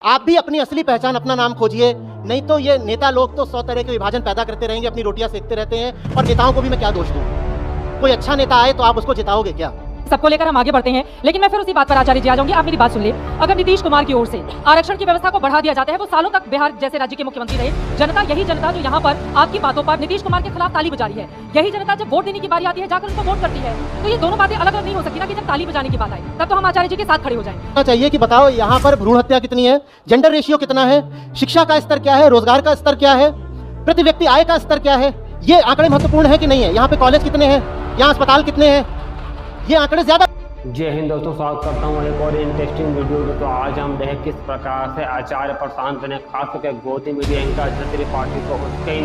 आप भी अपनी असली पहचान, अपना नाम खोजिए, नहीं तो ये नेता लोग तो 100 तरह के विभाजन पैदा करते रहेंगे, अपनी रोटियां सेकते रहते हैं। और नेताओं को भी मैं क्या दोष दूं? कोई अच्छा नेता आए तो आप उसको जिताओगे क्या? सबको लेकर हम आगे बढ़ते हैं, लेकिन मैं फिर उसी बात पर आचार्य जी आ जाऊंगी। आप मेरी बात सुन ले। अगर नीतीश कुमार की ओर से आरक्षण की व्यवस्था को बढ़ा दिया जाता है, वो सालों तक बिहार जैसे राज्य के मुख्यमंत्री रहे, जनता, यही जनता जो यहाँ पर आपकी बातों पर नीतीश कुमार के खिलाफ ताली बजा रही है, यही जनता जब वोट देने की बारी आती है जाकर उनको वोट करती है। तो ये दोनों बातें अलग अलग नहीं हो सकती ना, कि जब ताली बजाने की बात आए तब तो हम आचार्य जी के साथ खड़े हो जाएं। चाहिए कि बताओ यहाँ पर भ्रूण हत्या कितनी है, जेंडर रेशियो कितना है, शिक्षा का स्तर क्या है, रोजगार का स्तर क्या है, प्रति व्यक्ति आय का स्तर क्या है, ये आंकड़े महत्वपूर्ण है कि नहीं है? यहाँ पे कॉलेज कितने हैं, यहाँ अस्पताल कितने हैं, ये आंकड़े ज्यादा। जय हिंद दोस्तों, स्वागत करता हूँ एक और इंटरेस्टिंग वीडियो। तो आज हम देखें किस प्रकार से आचार्य प्रशांत ने खास करके गोदी मीडिया एंकर त्रिपाठी को उसके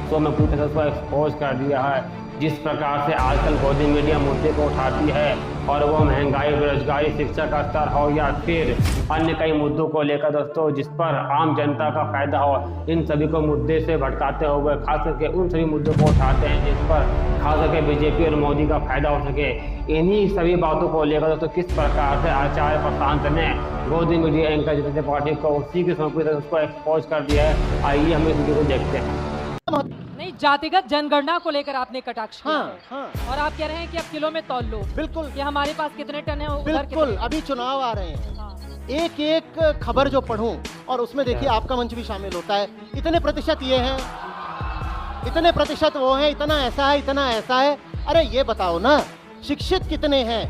शो में पूरी तरह से एक्सपोज कर दिया है। जिस प्रकार से आजकल गोदी मीडिया मुद्दे को उठाती है, और वो महंगाई, बेरोजगारी, शिक्षा का स्तर हो या फिर अन्य कई मुद्दों को लेकर दोस्तों, जिस पर आम जनता का फायदा हो, इन सभी को मुद्दे से भटकाते हुए खास करके उन सभी मुद्दों को उठाते हैं जिस पर खास करके बीजेपी और मोदी का फायदा हो सके। इन्हीं सभी बातों को लेकर दोस्तों किस प्रकार से आचार्य प्रशांत ने गोदी मीडिया एंकर त्रिपाठी को उसी के समय उसको एक्सपोज कर दिया है। आइए हम इस वीडियो को देखते हैं। नहीं, जातिगत जनगणना को लेकर आपने कटाक्ष किया है। हाँ। और आप कह रहे हैं कि अब किलो में तौल लो। बिल्कुल कि हमारे पास कितने टन है, बिल्कुल। अभी चुनाव आ रहे हैं, हाँ। एक एक खबर जो पढ़ूं और उसमें देखिए आपका मंच भी शामिल होता है। इतने प्रतिशत ये हैं, इतने प्रतिशत वो हैं, इतना ऐसा है, इतना ऐसा है। अरे ये बताओ ना, शिक्षित कितने हैं?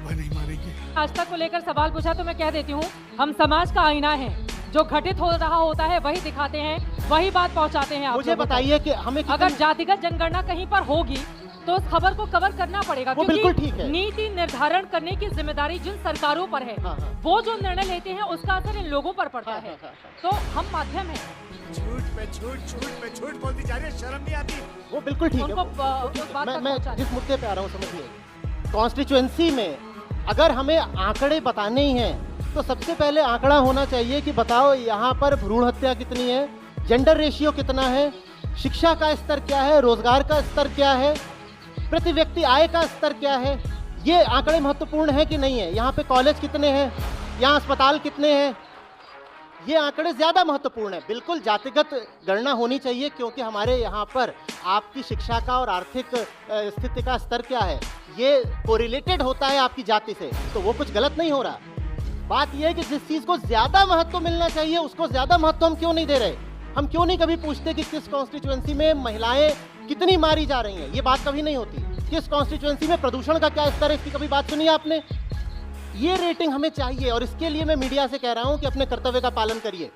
नहीं मारेंगे। आज तक को लेकर सवाल पूछा तो मैं कह देती हूँ, हम समाज का आईना है, जो घटित हो रहा होता है वही दिखाते हैं, वही बात पहुंचाते हैं। आप मुझे बताइए कि हमें अगर जातिगत जनगणना कहीं पर होगी तो उस खबर को कवर करना पड़ेगा, वो बिल्कुल ठीक है। नीति निर्धारण करने की जिम्मेदारी जिन सरकारों पर है, हाँ। वो जो निर्णय लेते हैं उसका असर इन लोगों पर पड़ता है। तो हम माध्यम है। झूठ पे झूठ बोलती जा रही है, शर्म नहीं आती। वो बिल्कुल ठीक है। उनको उस बात तक मैं पहुंचाना। जिस मुद्दे पे आ रहा हूँ समझिए, कॉन्स्टिट्यूएंसी में अगर हमें आंकड़े बताने ही हैं तो सबसे पहले आंकड़ा होना चाहिए कि बताओ यहाँ पर भ्रूण हत्या कितनी है, जेंडर रेशियो कितना है, शिक्षा का स्तर क्या है, रोजगार का स्तर क्या है, प्रति व्यक्ति आय का स्तर क्या है। ये आंकड़े महत्वपूर्ण है कि नहीं है? यहाँ पे कॉलेज कितने हैं, यहाँ अस्पताल कितने हैं, ये आंकड़े ज़्यादा महत्वपूर्ण है। बिल्कुल जातिगत गणना होनी चाहिए, क्योंकि हमारे यहाँ पर आपकी शिक्षा का और आर्थिक स्थिति का स्तर क्या है, ये कोरिलेटेड होता है आपकी जाति से, तो वो कुछ गलत नहीं हो रहा। बात यह है कि जिस चीज़ को ज़्यादा महत्व मिलना चाहिए उसको ज़्यादा महत्व हम क्यों नहीं दे रहे? हम क्यों नहीं कभी पूछते कि किस कॉन्स्टिट्यूएंसी में महिलाएं कितनी मारी जा रही हैं? ये बात कभी नहीं होती। किस कॉन्स्टिट्यूएंसी में प्रदूषण का क्या स्तर है, इसकी कभी बात सुनी आपने? ये रेटिंग हमें चाहिए, और इसके लिए मैं मीडिया से कह रहा हूं कि अपने कर्तव्य का पालन करिए।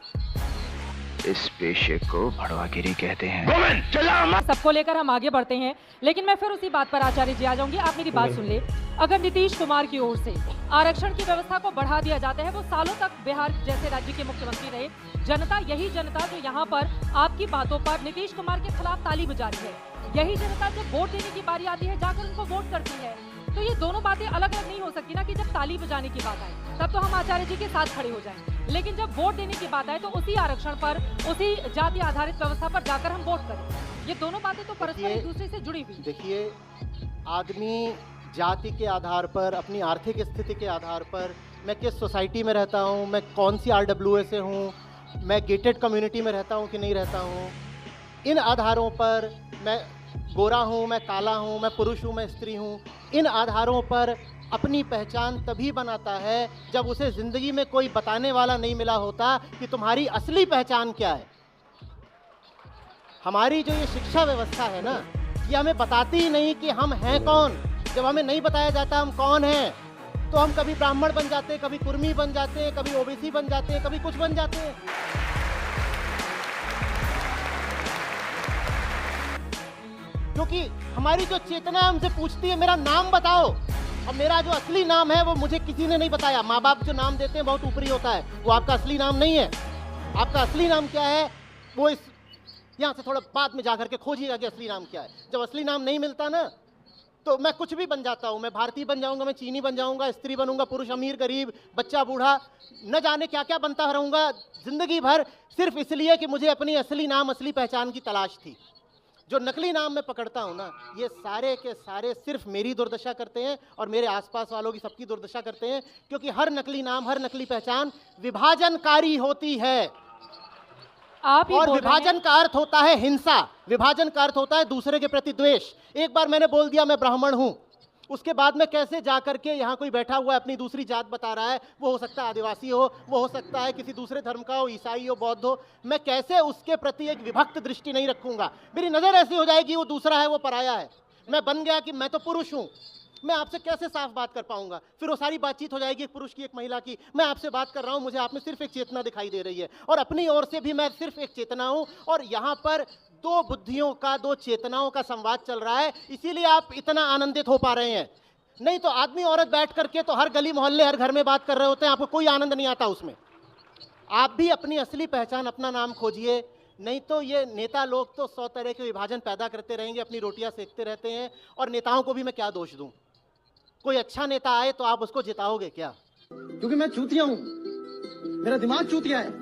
इस पेशे को भड़वागिरी कहते हैं। सबको लेकर हम आगे बढ़ते हैं, लेकिन मैं फिर उसी बात पर आचार्य जी आ जाऊंगी। आप मेरी बात सुन ले। अगर नीतीश कुमार की ओर से आरक्षण की व्यवस्था को बढ़ा दिया जाता है, वो सालों तक बिहार जैसे राज्य के मुख्यमंत्री रहे, जनता, यही जनता जो यहाँ पर आपकी बातों पर नीतीश कुमार के खिलाफ ताली बजा रही है, यही जनता जब वोट देने की बारी आती है जाकर उनको वोट करती है। तो ये दोनों बातें अलग अलग नहीं हो सकती ना, कि जब ताली बजाने की बात आए तब तो हम आचार्य जी के साथ खड़े हो जाएं, लेकिन जब वोट देने की बात आए तो उसी आरक्षण पर, उसी जाति आधारित व्यवस्था पर जाकर हम वोट करें। ये दोनों बातें तो परस्पर एक दूसरे से जुड़ी हुई। देखिए, आदमी जाति के आधार पर, अपनी आर्थिक स्थिति के आधार पर, मैं किस सोसाइटी में रहता हूँ, मैं कौन सी RWA से हूँ, मैं गेटेड कम्युनिटी में रहता हूँ कि नहीं रहता हूँ, इन आधारों पर, मैं गोरा हूँ, मैं काला हूँ, मैं पुरुष हूँ, मैं स्त्री हूँ, इन आधारों पर अपनी पहचान तभी बनाता है जब उसे ज़िंदगी में कोई बताने वाला नहीं मिला होता कि तुम्हारी असली पहचान क्या है। हमारी जो ये शिक्षा व्यवस्था है ना, ये हमें बताती ही नहीं कि हम हैं कौन। जब हमें नहीं बताया जाता हम कौन हैं, तो हम कभी ब्राह्मण बन जाते हैं, कभी कुर्मी बन जाते हैं, कभी OBC बन जाते हैं, कभी कुछ बन जाते हैं। क्योंकि हमारी जो चेतना हमसे पूछती है मेरा नाम बताओ, और मेरा जो असली नाम है वो मुझे किसी ने नहीं बताया। माँ बाप जो नाम देते हैं बहुत ऊपरी होता है, वो आपका असली नाम नहीं है। आपका असली नाम क्या है वो इस यहाँ से थोड़ा बाद में जाकर के खोजिएगा कि असली नाम क्या है। जब असली नाम नहीं मिलता ना, तो मैं कुछ भी बन जाता हूँ। मैं भारतीय बन जाऊँगा, मैं चीनी बन जाऊँगा, स्त्री बनूंगा, पुरुष, अमीर, गरीब, बच्चा, बूढ़ा, न जाने क्या क्या बनता रहूँगा जिंदगी भर, सिर्फ इसलिए कि मुझे अपनी असली नाम, असली पहचान की तलाश थी। जो नकली नाम मैं पकड़ता हूं ना, ये सारे के सारे सिर्फ मेरी दुर्दशा करते हैं और मेरे आसपास वालों की सबकी दुर्दशा करते हैं, क्योंकि हर नकली नाम, हर नकली पहचान विभाजनकारी होती है। आप ही और बोल रहे हैं। विभाजन का अर्थ होता है हिंसा, विभाजन का अर्थ होता है दूसरे के प्रति द्वेष। एक बार मैंने बोल दिया मैं ब्राह्मण हूं, उसके बाद में कैसे जा करके यहाँ कोई बैठा हुआ है अपनी दूसरी जात बता रहा है, वो हो सकता है आदिवासी हो, वो हो सकता है किसी दूसरे धर्म का हो, ईसाई हो, बौद्ध हो, मैं कैसे उसके प्रति एक विभक्त दृष्टि नहीं रखूंगा। मेरी नजर ऐसी हो जाएगी वो दूसरा है, वो पराया है। मैं बन गया कि मैं तो पुरुष हूं, मैं आपसे कैसे साफ बात कर पाऊंगा। फिर वो सारी बातचीत हो जाएगी एक पुरुष की, एक महिला की। मैं आपसे बात कर रहा हूं, मुझे आप में सिर्फ एक चेतना दिखाई दे रही है और अपनी ओर से भी मैं सिर्फ एक चेतना हूं, और यहाँ पर दो बुद्धियों का, दो चेतनाओं का संवाद चल रहा है, इसीलिए आप इतना आनंदित हो पा रहे हैं। नहीं तो आदमी औरत बैठ करके तो हर गली मोहल्ले, हर घर में बात कर रहे होते हैं, आपको कोई आनंद नहीं आता उसमें। आप भी अपनी असली पहचान, अपना नाम खोजिए, नहीं तो ये नेता लोग तो 100 तरह के विभाजन पैदा करते रहेंगे, अपनी रोटियां सेकते रहते हैं। और नेताओं को भी मैं क्या दोष दूं? कोई अच्छा नेता आए तो आप उसको जिताओगे क्या? क्योंकि मैं चूतिया हूं, मेरा दिमाग चूतिया है।